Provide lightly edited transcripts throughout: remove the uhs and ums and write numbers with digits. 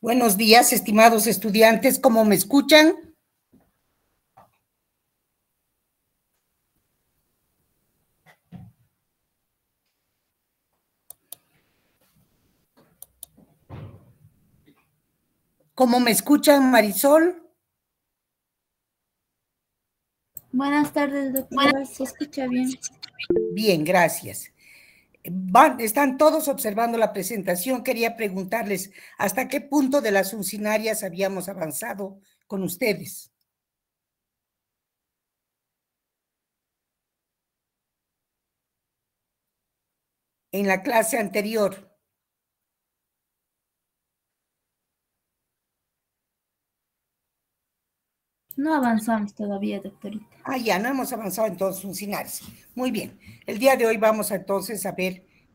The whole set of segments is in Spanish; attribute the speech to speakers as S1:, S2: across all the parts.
S1: Buenos días, estimados estudiantes, ¿cómo me escuchan? ¿Cómo me escuchan, Marisol?
S2: Buenas tardes, doctora. ¿Se escucha bien?
S1: Bien, gracias. Están todos observando la presentación. Quería preguntarles hasta qué punto de las uncinarias habíamos avanzado con ustedes. En la clase anterior.
S2: No avanzamos todavía, doctorita.
S1: Ya no hemos avanzado en todos los uncinarios. Muy bien. El día de hoy vamos entonces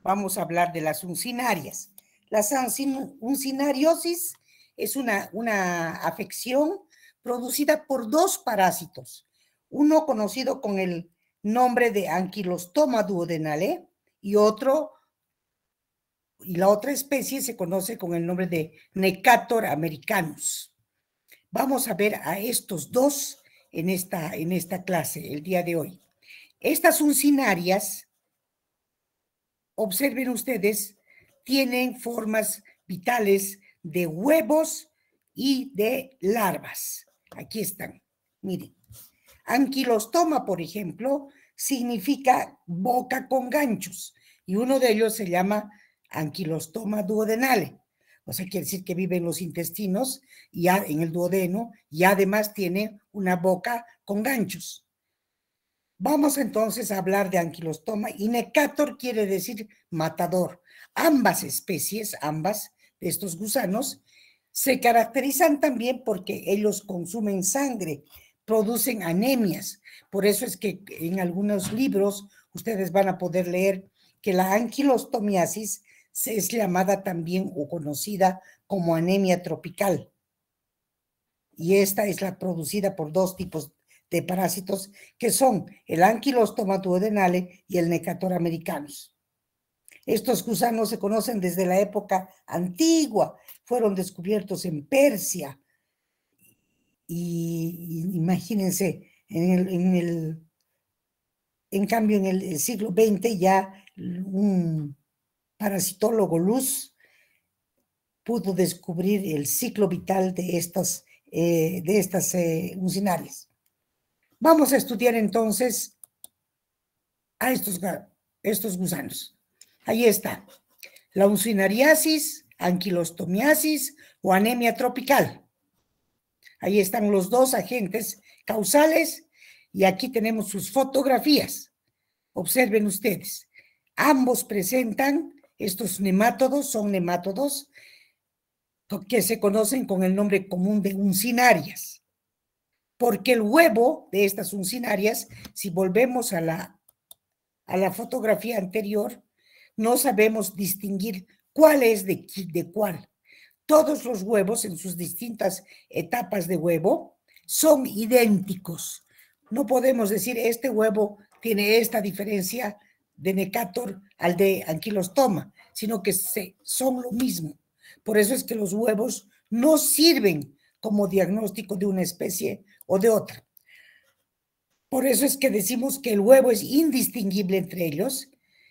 S1: vamos a hablar de las uncinarias. La uncinariosis es una afección producida por dos parásitos. Uno conocido con el nombre de Ankylostoma duodenale y la otra especie se conoce con el nombre de Necator americanus. Vamos a ver a estos dos en esta clase el día de hoy. Estas uncinarias, observen ustedes, tienen formas vitales de huevos y de larvas. Aquí están, miren. Anquilostoma, por ejemplo, significa boca con ganchos y uno de ellos se llama Ankylostoma duodenale. O sea, quiere decir que vive en los intestinos, y en el duodeno, y además tiene una boca con ganchos. Vamos entonces a hablar de Ankylostoma, y Necator quiere decir matador. Ambas especies, ambas de estos gusanos, se caracterizan también porque ellos consumen sangre, producen anemias. Por eso es que en algunos libros ustedes van a poder leer que la anquilostomiasis es llamada también o conocida como anemia tropical. Y esta es la producida por dos tipos de parásitos que son el Ankylostoma duodenale y el Necator americanus. Estos gusanos se conocen desde la época antigua, fueron descubiertos en Persia y imagínense, en cambio en el siglo XX ya un parasitólogo Luz pudo descubrir el ciclo vital de estas uncinarias. Vamos a estudiar entonces a estos gusanos. Ahí está, la uncinariasis, anquilostomiasis o anemia tropical. Ahí están los dos agentes causales y aquí tenemos sus fotografías. Observen ustedes, ambos presentan, estos nemátodos son nemátodos que se conocen con el nombre común de uncinarias, porque el huevo de estas uncinarias, si volvemos a la fotografía anterior, no sabemos distinguir cuál es de cuál. Todos los huevos en sus distintas etapas de huevo son idénticos. No podemos decir este huevo tiene esta diferencia de Necator al de Ankylostoma, sino que son lo mismo. Por eso es que los huevos no sirven como diagnóstico de una especie o de otra. Por eso es que decimos que el huevo es indistinguible entre ellos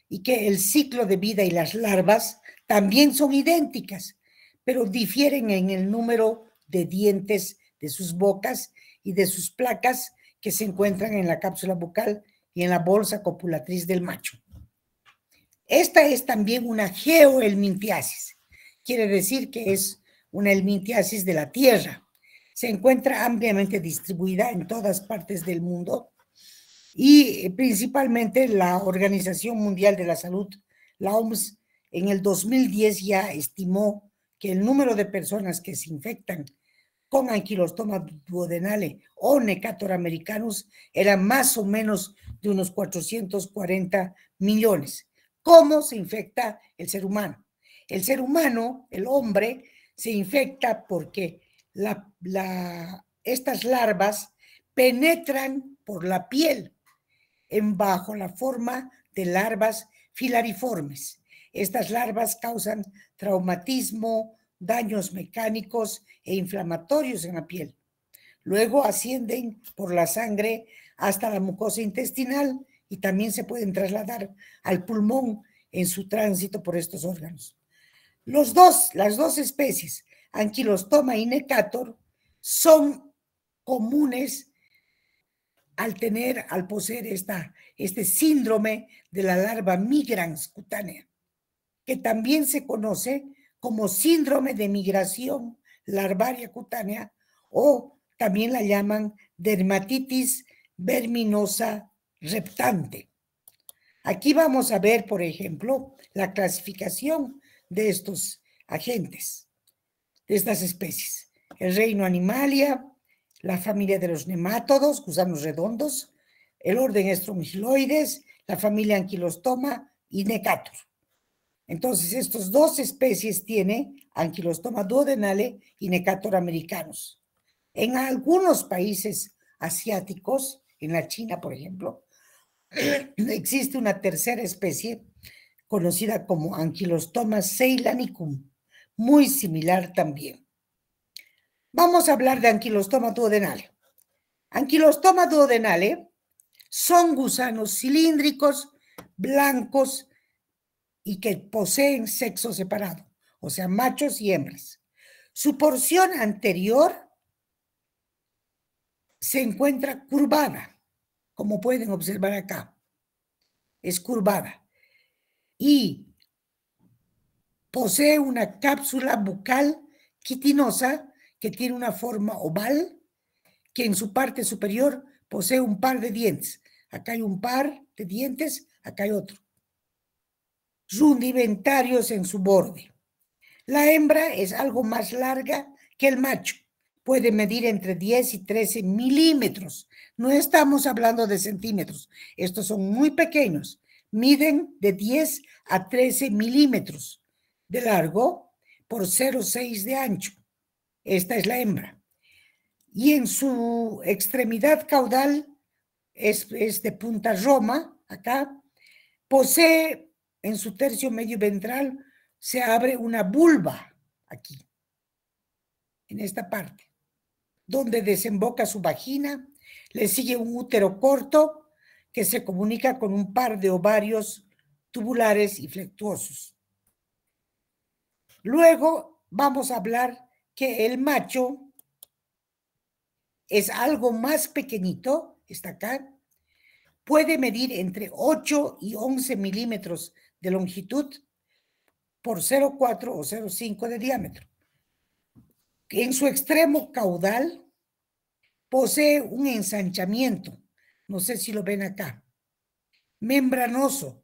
S1: y que el ciclo de vida y las larvas también son idénticas, pero difieren en el número de dientes de sus bocas y de sus placas que se encuentran en la cápsula bucal y en la bolsa copulatriz del macho. Esta es también una geohelmintiasis. Quiere decir que es una helmintiasis de la tierra. Se encuentra ampliamente distribuida en todas partes del mundo y principalmente la Organización Mundial de la Salud, la OMS, en el 2010 ya estimó que el número de personas que se infectan con Ankylostoma duodenale o Necator americanus era más o menos de unos 440 millones. ¿Cómo se infecta el ser humano? El ser humano, el hombre, se infecta porque estas larvas penetran por la piel bajo la forma de larvas filariformes. Estas larvas causan traumatismo, daños mecánicos e inflamatorios en la piel. Luego ascienden por la sangre hasta la mucosa intestinal y también se pueden trasladar al pulmón en su tránsito por estos órganos. Las dos especies, Ankylostoma y Necator, son comunes al poseer este síndrome de la larva migrans cutánea, que también se conoce como síndrome de migración larvaria cutánea, o también la llaman dermatitis verminosa reptante. Aquí vamos a ver, por ejemplo, la clasificación de estos agentes, de estas especies. El reino Animalia, la familia de los nemátodos, gusanos redondos, el orden Strongyloides, la familia Ankylostoma y Necator. Entonces, estas dos especies tienen Ankylostoma duodenale y Necator americanos. En algunos países asiáticos, en la China, por ejemplo, existe una tercera especie conocida como Ankylostoma ceylanicum, muy similar también. Vamos a hablar de Ankylostoma duodenale. Ankylostoma duodenale son gusanos cilíndricos, blancos y que poseen sexo separado, o sea, machos y hembras. Su porción anterior se encuentra curvada, como pueden observar acá. Es curvada y posee una cápsula bucal quitinosa que tiene una forma oval, que en su parte superior posee un par de dientes. Acá hay un par de dientes, acá hay otro. Rudimentarios en su borde. La hembra es algo más larga que el macho. Puede medir entre 10 y 13 milímetros. No estamos hablando de centímetros. Estos son muy pequeños. Miden de 10 a 13 milímetros de largo por 0,6 de ancho. Esta es la hembra. Y en su extremidad caudal es de punta roma, acá, posee en su tercio medio ventral, se abre una vulva aquí, en esta parte, donde desemboca su vagina, le sigue un útero corto que se comunica con un par de ovarios tubulares y flectuosos. Luego vamos a hablar que el macho es algo más pequeñito, está acá, puede medir entre 8 y 11 milímetros de longitud por 0,4 o 0,5 de diámetro. En su extremo caudal posee un ensanchamiento, no sé si lo ven acá, membranoso,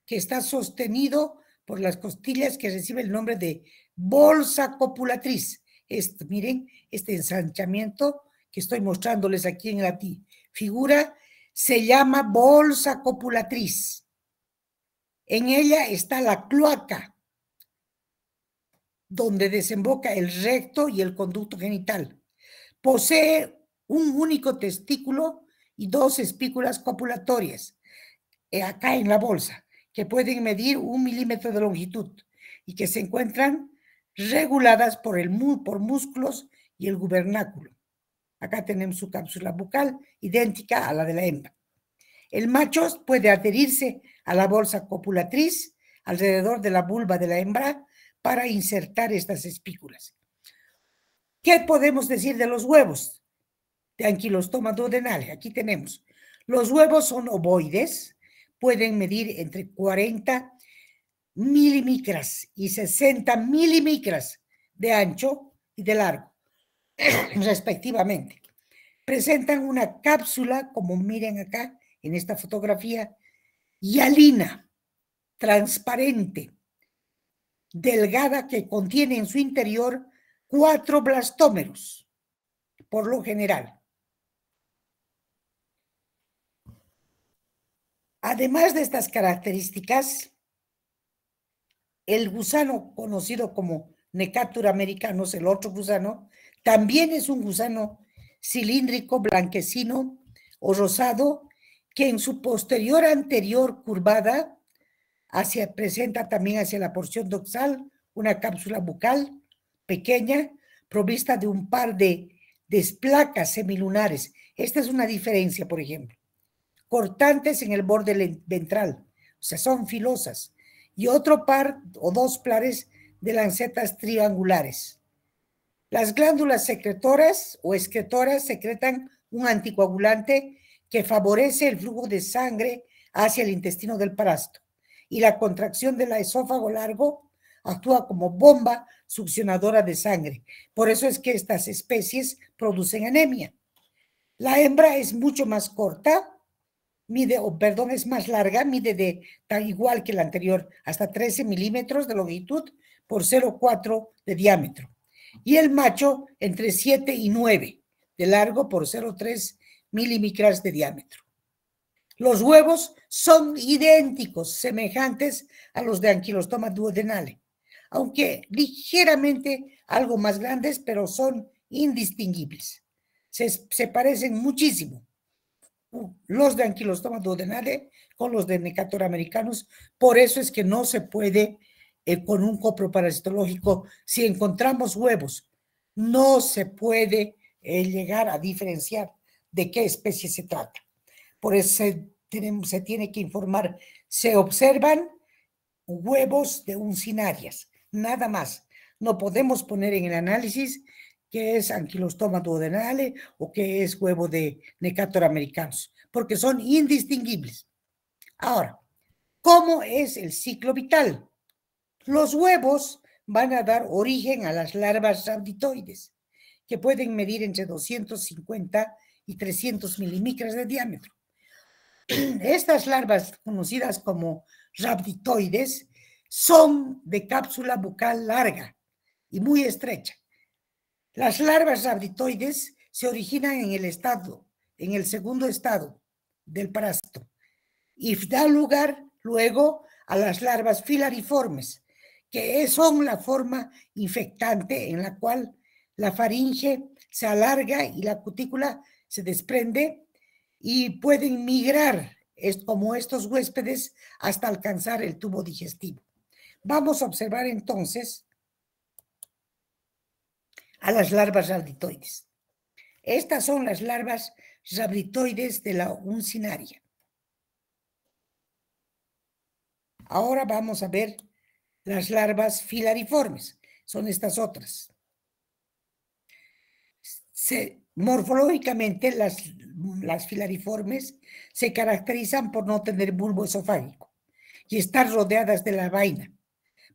S1: que está sostenido por las costillas que recibe el nombre de bolsa copulatriz. Miren, este ensanchamiento que estoy mostrándoles aquí en la figura se llama bolsa copulatriz. En ella está la cloaca, donde desemboca el recto y el conducto genital. Posee un único testículo y 2 espículas copulatorias, acá en la bolsa, que pueden medir 1 milímetro de longitud y que se encuentran reguladas por músculos y el gubernáculo. Acá tenemos su cápsula bucal, idéntica a la de la hembra. El macho puede adherirse a la bolsa copulatriz alrededor de la vulva de la hembra para insertar estas espículas. ¿Qué podemos decir de los huevos de Ankylostoma duodenale? Aquí tenemos. Los huevos son ovoides, pueden medir entre 40 milimicras y 60 milimicras de ancho y de largo, respectivamente. Presentan una cápsula, como miren acá en esta fotografía, hialina, transparente, delgada, que contiene en su interior 4 blastómeros, por lo general. Además de estas características, el gusano conocido como Necator americanus, el otro gusano, también es un gusano cilíndrico, blanquecino o rosado, que en su posterior anterior curvada presenta también hacia la porción dorsal una cápsula bucal pequeña, provista de un par de placas semilunares. Esta es una diferencia, por ejemplo. Cortantes en el borde ventral, o sea, son filosas. Y otro par o dos pares de lancetas triangulares. Las glándulas secretoras o excretoras secretan un anticoagulante que favorece el flujo de sangre hacia el intestino del parásito. Y la contracción del esófago largo actúa como bomba succionadora de sangre. Por eso es que estas especies producen anemia. La hembra es mucho más corta, es más larga, mide tan igual que la anterior, hasta 13 milímetros de longitud por 0,4 de diámetro. Y el macho entre 7 y 9 de largo por 0,3 milímetros de diámetro. Los huevos son idénticos, semejantes a los de Ankylostoma duodenale, aunque ligeramente algo más grandes, pero son indistinguibles. Se parecen muchísimo los de Ankylostoma duodenale con los de Necator americanus. Por eso es que no se puede con un coproparasitológico, si encontramos huevos, no se puede llegar a diferenciar de qué especie se trata. Por eso se tiene que informar. Se observan huevos de uncinarias, nada más. No podemos poner en el análisis que es Ankylostoma duodenale o que es huevo de Necator americanus, porque son indistinguibles. Ahora, ¿cómo es el ciclo vital? Los huevos van a dar origen a las larvas rhabditoides, que pueden medir entre 250 y 300 milímetros de diámetro. Estas larvas, conocidas como rhabditoides, son de cápsula bucal larga y muy estrecha. Las larvas rhabditoides se originan en el segundo estado del parásito, y da lugar luego a las larvas filariformes, que son la forma infectante en la cual la faringe se alarga y la cutícula se desprende y pueden migrar como estos huéspedes hasta alcanzar el tubo digestivo. Vamos a observar entonces a las larvas rhabditoides. Estas son las larvas rhabditoides de la uncinaria. Ahora vamos a ver las larvas filariformes. Son estas otras. Morfológicamente, las filariformes se caracterizan por no tener bulbo esofágico y estar rodeadas de la vaina.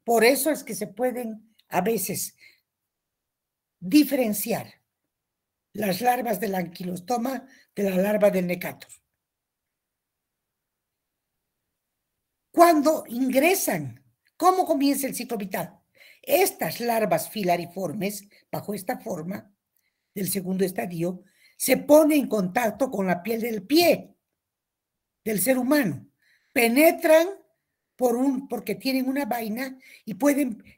S1: Por eso es que se pueden a veces diferenciar las larvas del Ankylostoma de la larva del Necator. Cuando ingresan, ¿cómo comienza el ciclo vital? Estas larvas filariformes, bajo esta forma del segundo estadio, se ponen en contacto con la piel del pie del ser humano. Penetran porque tienen una vaina y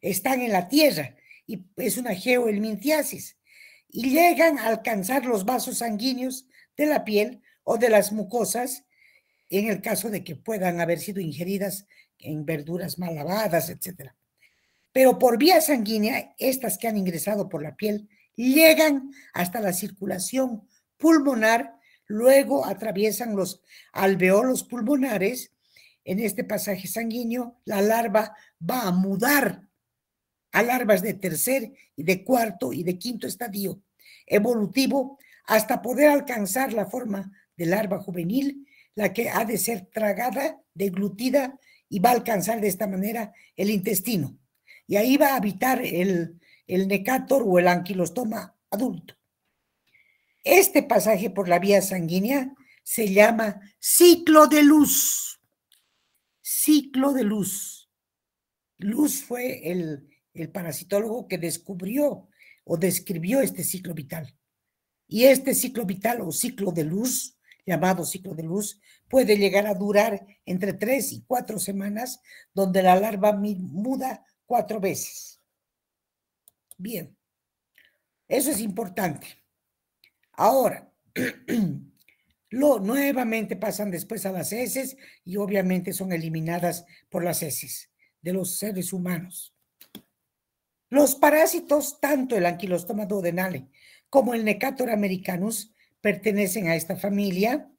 S1: están en la tierra, y es una geohelminthiasis, y llegan a alcanzar los vasos sanguíneos de la piel o de las mucosas, en el caso de que puedan haber sido ingeridas en verduras mal lavadas, etc. Pero por vía sanguínea, estas que han ingresado por la piel llegan hasta la circulación pulmonar, luego atraviesan los alveolos pulmonares. En este pasaje sanguíneo, la larva va a mudar a larvas de tercer y de cuarto y de quinto estadio evolutivo hasta poder alcanzar la forma de larva juvenil, la que ha de ser tragada, deglutida, y va a alcanzar de esta manera el intestino. Y ahí va a habitar el Necator o el Ankylostoma adulto. Este pasaje por la vía sanguínea se llama ciclo de luz. Ciclo de luz. Luz fue el parasitólogo que descubrió o describió este ciclo vital. Y este ciclo vital o ciclo de luz, llamado ciclo de luz, puede llegar a durar entre 3 y 4 semanas, donde la larva muda 4 veces. Bien, eso es importante. Ahora, nuevamente pasan después a las heces y obviamente son eliminadas por las heces de los seres humanos. Los parásitos, tanto el Ankylostoma duodenale como el Necator americanus, pertenecen a esta familia,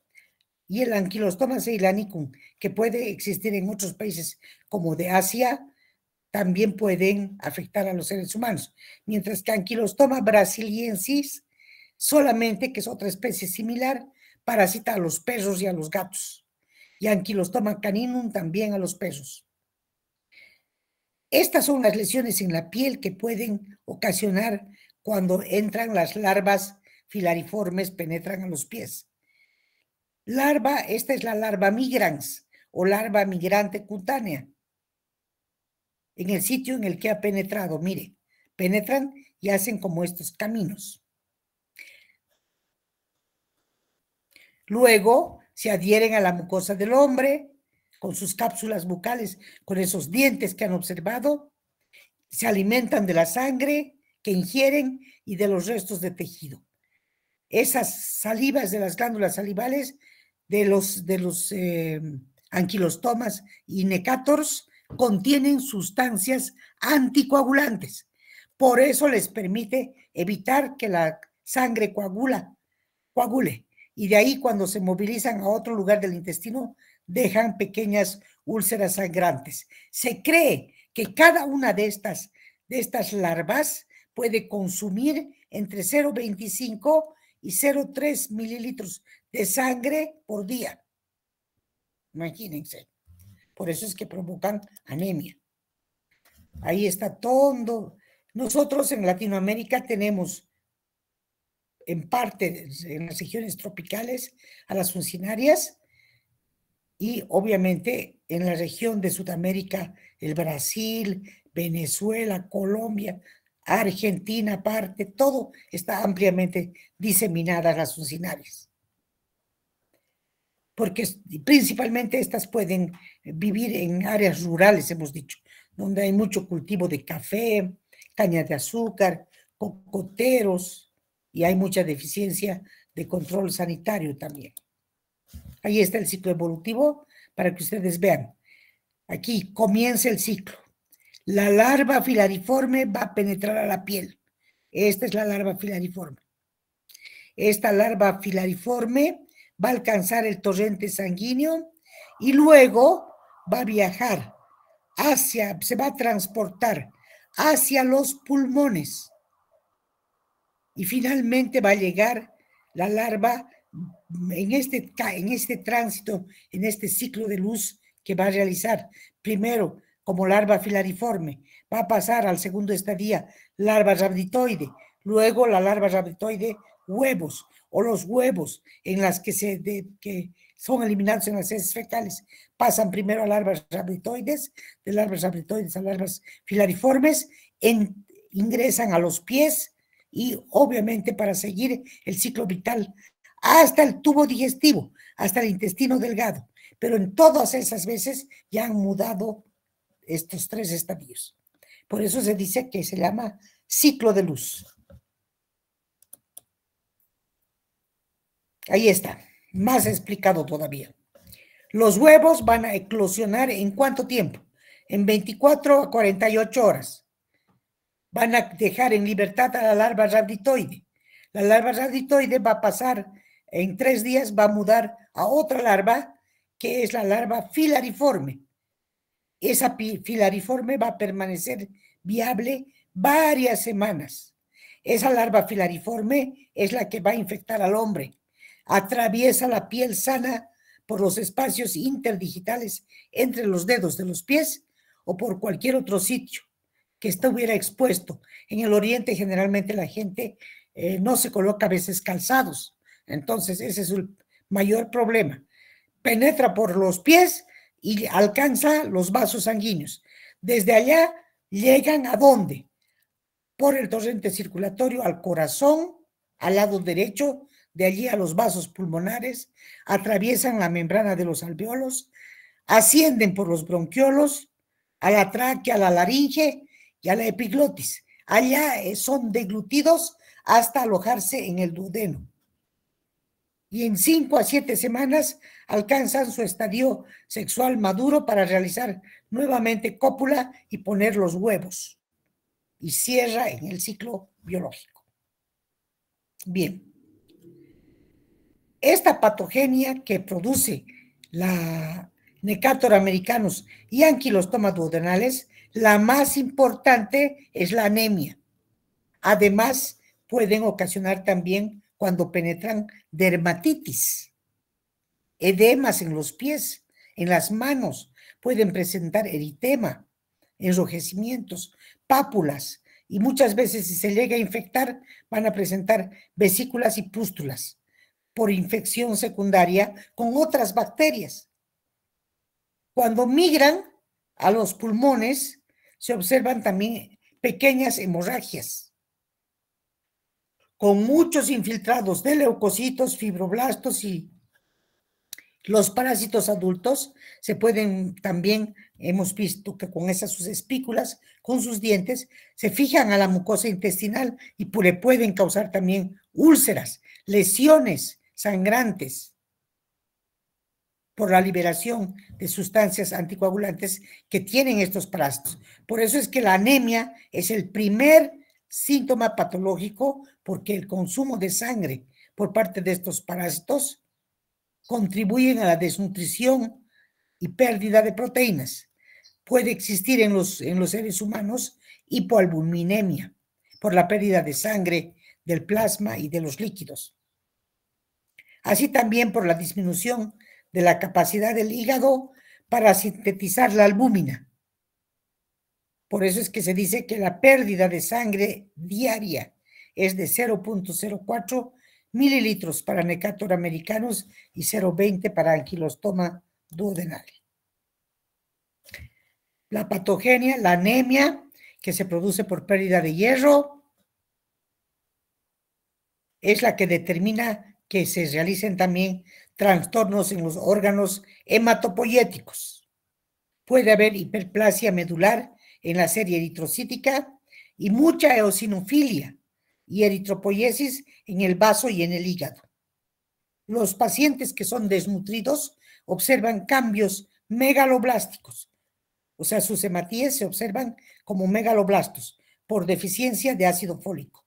S1: y el Ankylostoma ceylanicum, que puede existir en otros países como de Asia, también pueden afectar a los seres humanos, mientras que Ankylostoma brasiliensis, solamente, que es otra especie similar, parasita a los perros y a los gatos, y Ankylostoma caninum también a los perros. Estas son las lesiones en la piel que pueden ocasionar cuando entran las larvas filariformes, penetran a los pies. Esta es la larva migrans o larva migrante cutánea. En el sitio en el que ha penetrado, mire, penetran y hacen como estos caminos. Luego se adhieren a la mucosa del hombre con sus cápsulas bucales, con esos dientes que han observado, se alimentan de la sangre que ingieren y de los restos de tejido. Esas salivas de las glándulas salivales de los anquilostomas y necators contienen sustancias anticoagulantes. Por eso les permite evitar que la sangre coagule. Y de ahí, cuando se movilizan a otro lugar del intestino, dejan pequeñas úlceras sangrantes. Se cree que cada una de estas larvas puede consumir entre 0,25 y 0,3 mililitros de sangre por día. Imagínense. Por eso es que provocan anemia. Ahí está todo. Nosotros en Latinoamérica tenemos, en parte, en las regiones tropicales, a las funcionarias, y obviamente en la región de Sudamérica, el Brasil, Venezuela, Colombia, Argentina, aparte, todo está ampliamente diseminadas las funcionarias. Porque principalmente estas pueden vivir en áreas rurales, hemos dicho, donde hay mucho cultivo de café, caña de azúcar, cocoteros, y hay mucha deficiencia de control sanitario también. Ahí está el ciclo evolutivo para que ustedes vean. Aquí comienza el ciclo. La larva filariforme va a penetrar a la piel. Esta es la larva filariforme. Esta larva filariforme va a alcanzar el torrente sanguíneo y luego va a viajar se va a transportar hacia los pulmones. Y finalmente va a llegar la larva en este tránsito, en este ciclo de luz que va a realizar. Primero, como larva filariforme, va a pasar al segundo estadio, larva rhabditoide, luego la larva rhabditoide huevos, o los huevos en las que son eliminados en las heces fecales, pasan primero a larvas rhabditoides, de larvas rhabditoides a larvas filariformes, ingresan a los pies y obviamente para seguir el ciclo vital hasta el tubo digestivo, hasta el intestino delgado. Pero en todas esas veces ya han mudado estos 3 estadios. Por eso se dice que se llama ciclo de luz. Ahí está, más explicado todavía. Los huevos van a eclosionar ¿en cuánto tiempo? En 24 a 48 horas. Van a dejar en libertad a la larva rhabditoide. La larva rhabditoide va a pasar en 3 días, va a mudar a otra larva, que es la larva filariforme. Esa filariforme va a permanecer viable varias semanas. Esa larva filariforme es la que va a infectar al hombre. Atraviesa la piel sana por los espacios interdigitales entre los dedos de los pies o por cualquier otro sitio que estuviera expuesto. En el oriente generalmente la gente no se coloca a veces calzados, entonces ese es el mayor problema. Penetra por los pies y alcanza los vasos sanguíneos. Desde allá llegan ¿a dónde? Por el torrente circulatorio al corazón, al lado derecho, de allí a los vasos pulmonares, atraviesan la membrana de los alveolos, ascienden por los bronquiolos, a la tráquea, a la laringe y a la epiglotis. Allá son deglutidos hasta alojarse en el duodeno. Y en 5 a 7 semanas alcanzan su estadio sexual maduro para realizar nuevamente cópula y poner los huevos. y cierra en el ciclo biológico. Bien. Esta patogenia que produce la Necator americanus y anquilostomas duodenales, la más importante es la anemia. Además, pueden ocasionar también, cuando penetran, dermatitis, edemas en los pies, en las manos, pueden presentar eritema, enrojecimientos, pápulas, y muchas veces, si se llega a infectar, van a presentar vesículas y pústulas por infección secundaria con otras bacterias. Cuando migran a los pulmones, se observan también pequeñas hemorragias con muchos infiltrados de leucocitos, fibroblastos y los parásitos adultos. Se pueden también, hemos visto que con esas sus espículas, con sus dientes, se fijan a la mucosa intestinal y le pueden causar también úlceras, lesiones sangrantes por la liberación de sustancias anticoagulantes que tienen estos parásitos. Por eso es que la anemia es el primer síntoma patológico, porque el consumo de sangre por parte de estos parásitos contribuyen a la desnutrición y pérdida de proteínas. Puede existir en los seres humanos hipoalbuminemia por la pérdida de sangre, del plasma y de los líquidos. Así también por la disminución de la capacidad del hígado para sintetizar la albúmina. Por eso es que se dice que la pérdida de sangre diaria es de 0.04 mililitros para Necator americanus y 0.20 para Ankylostoma duodenale. La patogenia, la anemia, que se produce por pérdida de hierro, es la que determina que se realicen también trastornos en los órganos hematopoyéticos. Puede haber hiperplasia medular en la serie eritrocítica y mucha eosinofilia y eritropoiesis en el vaso y en el hígado. Los pacientes que son desnutridos observan cambios megaloblásticos, o sea, sus hematíes se observan como megaloblastos por deficiencia de ácido fólico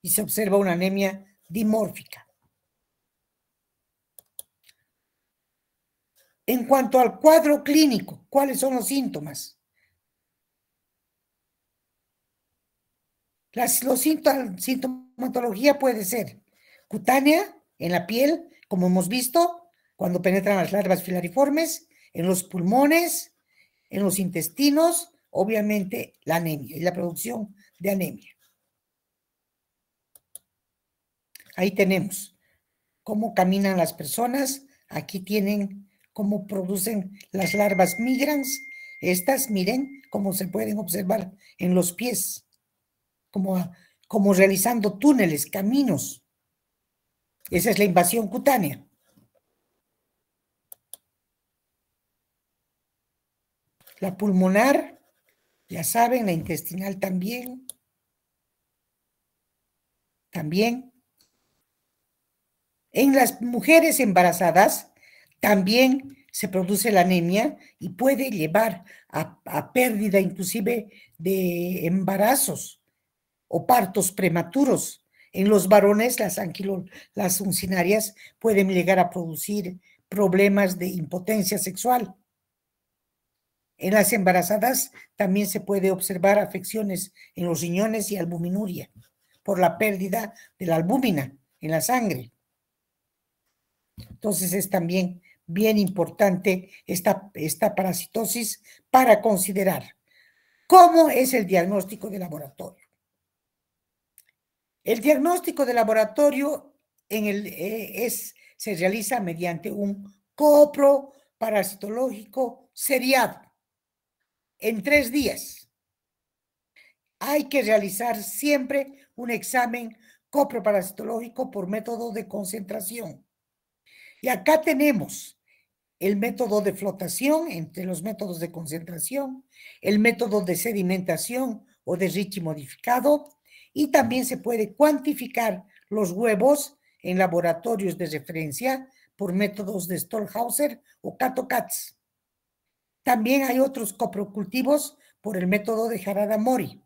S1: y se observa una anemia dimórfica. En cuanto al cuadro clínico, ¿cuáles son los síntomas? La sintomatología puede ser cutánea, en la piel, como hemos visto, cuando penetran las larvas filariformes, en los pulmones, en los intestinos, obviamente la anemia y la producción de anemia. Ahí tenemos cómo caminan las personas. Aquí tienen cómo producen las larvas migrans. Estas, miren, cómo se pueden observar en los pies, como realizando túneles, caminos. Esa es la invasión cutánea. La pulmonar, ya saben, la intestinal también. También. En las mujeres embarazadas también se produce la anemia y puede llevar a pérdida inclusive de embarazos o partos prematuros. En los varones, las uncinarias pueden llegar a producir problemas de impotencia sexual. En las embarazadas también se puede observar afecciones en los riñones y albuminuria por la pérdida de la albúmina en la sangre. Entonces es también bien importante esta parasitosis para considerar. ¿Cómo es el diagnóstico de laboratorio? El diagnóstico de laboratorio se realiza mediante un copro parasitológico seriado en 3 días. Hay que realizar siempre un examen coproparasitológico por método de concentración. Y acá tenemos el método de flotación entre los métodos de concentración, el método de sedimentación o de Ricci modificado, y también se puede cuantificar los huevos en laboratorios de referencia por métodos de Stolhauser o Kato-Katz. También hay otros coprocultivos por el método de Harada-Mori.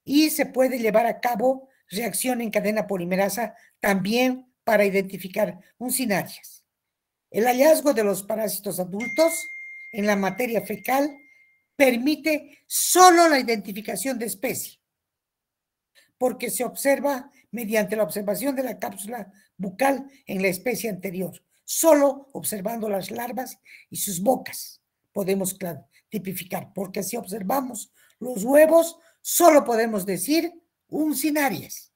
S1: y se puede llevar a cabo reacción en cadena polimerasa también para identificar uncinarias. El hallazgo de los parásitos adultos en la materia fecal permite solo la identificación de especie, porque se observa mediante la observación de la cápsula bucal en la especie anterior. Solo observando las larvas y sus bocas podemos tipificar, porque si observamos los huevos, solo podemos decir uncinarias.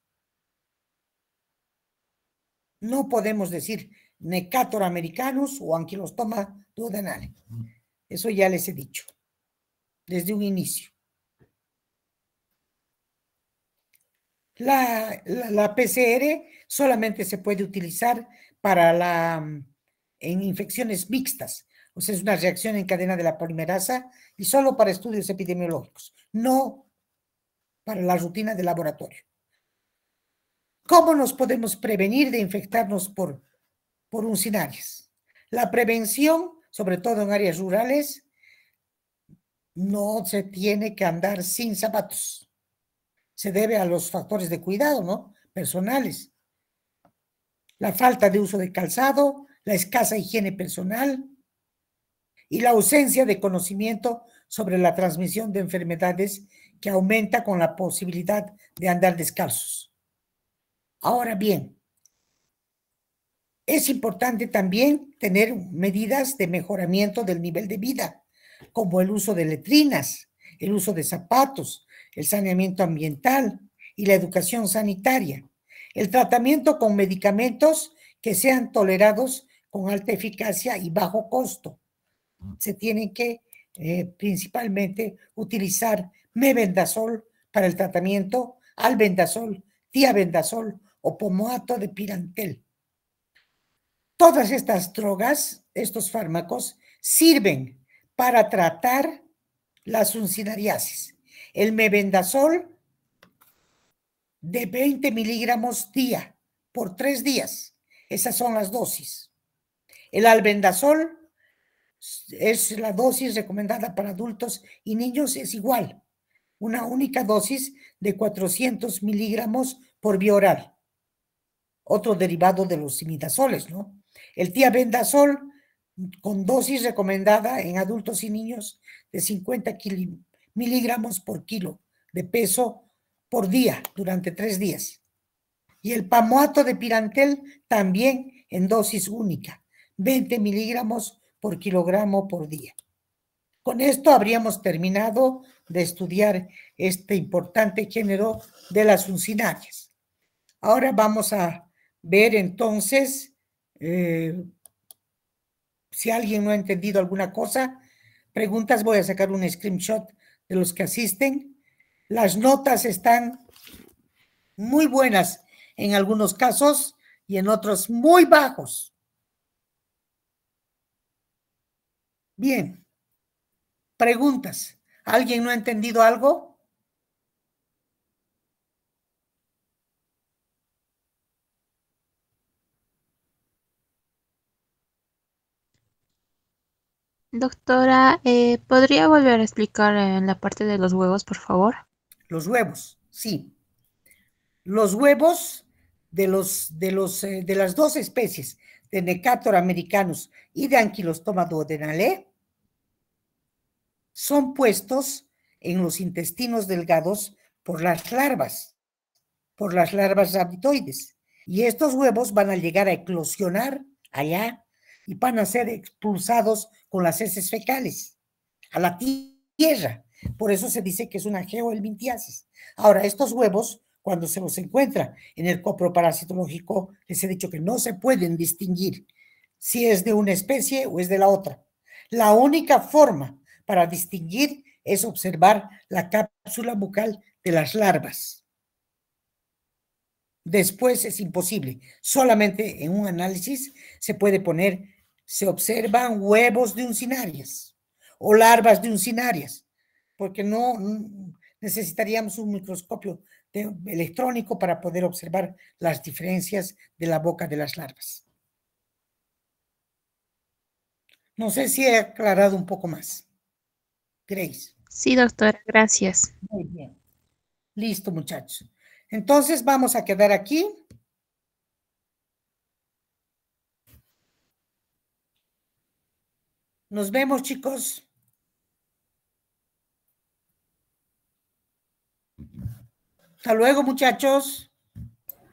S1: No podemos decir Necator americanus o Ankylostoma duodenale. Eso ya les he dicho desde un inicio. La PCR solamente se puede utilizar para en infecciones mixtas, o sea, es una reacción en cadena de la polimerasa y solo para estudios epidemiológicos, no para la rutina de laboratorio. ¿Cómo nos podemos prevenir de infectarnos por uncinarias? La prevención, sobre todo en áreas rurales, no se tiene que andar sin zapatos. Se debe a los factores de cuidado, ¿no? Personales. La falta de uso de calzado, la escasa higiene personal y la ausencia de conocimiento sobre la transmisión de enfermedades que aumenta con la posibilidad de andar descalzos. Ahora bien, es importante también tener medidas de mejoramiento del nivel de vida, como el uso de letrinas, el uso de zapatos, el saneamiento ambiental y la educación sanitaria. El tratamiento con medicamentos que sean tolerados con alta eficacia y bajo costo. Se tienen que principalmente utilizar mebendazol para el tratamiento, albendazol, tiabendazol o pomoato de pirantel. Todas estas drogas, estos fármacos, sirven para tratar las uncinariasis. El mebendazol de 20 miligramos día por 3 días. Esas son las dosis. El albendazol es la dosis recomendada para adultos y niños, es igual. Una única dosis de 400 miligramos por vía oral. Otro derivado de los imidazoles, ¿no? El tiabendazol con dosis recomendada en adultos y niños de 50 miligramos por kilo de peso por día durante 3 días. Y el pamoato de pirantel también en dosis única, 20 miligramos por kilogramo por día. Con esto habríamos terminado de estudiar este importante género de las uncinarias. Ahora vamos a ver entonces si alguien no ha entendido alguna cosa, preguntas, voy a sacar un screenshot de los que asisten. Las notas están muy buenas en algunos casos y en otros muy bajos. Bien. Preguntas. ¿Alguien no ha entendido algo?
S2: Doctora, ¿podría volver a explicar en la parte de los huevos, por favor?
S1: Los huevos, sí. Los huevos de las dos especies de Necator americanus y de Ankylostoma duodenale son puestos en los intestinos delgados por las larvas rabdoides. Y estos huevos van a llegar a eclosionar allá y van a ser expulsados con las heces fecales a la tierra. Por eso se dice que es una geohelminthiasis. Ahora, estos huevos, cuando se los encuentra en el coproparasitológico, les he dicho que no se pueden distinguir si es de una especie o es de la otra. La única forma para distinguir es observar la cápsula bucal de las larvas. Después es imposible. Solamente en un análisis se puede poner, se observan huevos de uncinarias o larvas de uncinarias, porque no necesitaríamos un microscopio electrónico para poder observar las diferencias de la boca de las larvas. No sé si he aclarado un poco más. Grace.
S2: Sí, doctora, gracias.
S1: Muy bien. Listo, muchachos. Entonces vamos a quedar aquí. Nos vemos, chicos. Hasta luego, muchachos.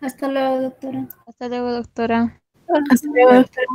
S3: Hasta luego, doctora.
S2: Hasta luego, doctora.
S3: Hasta luego, doctora.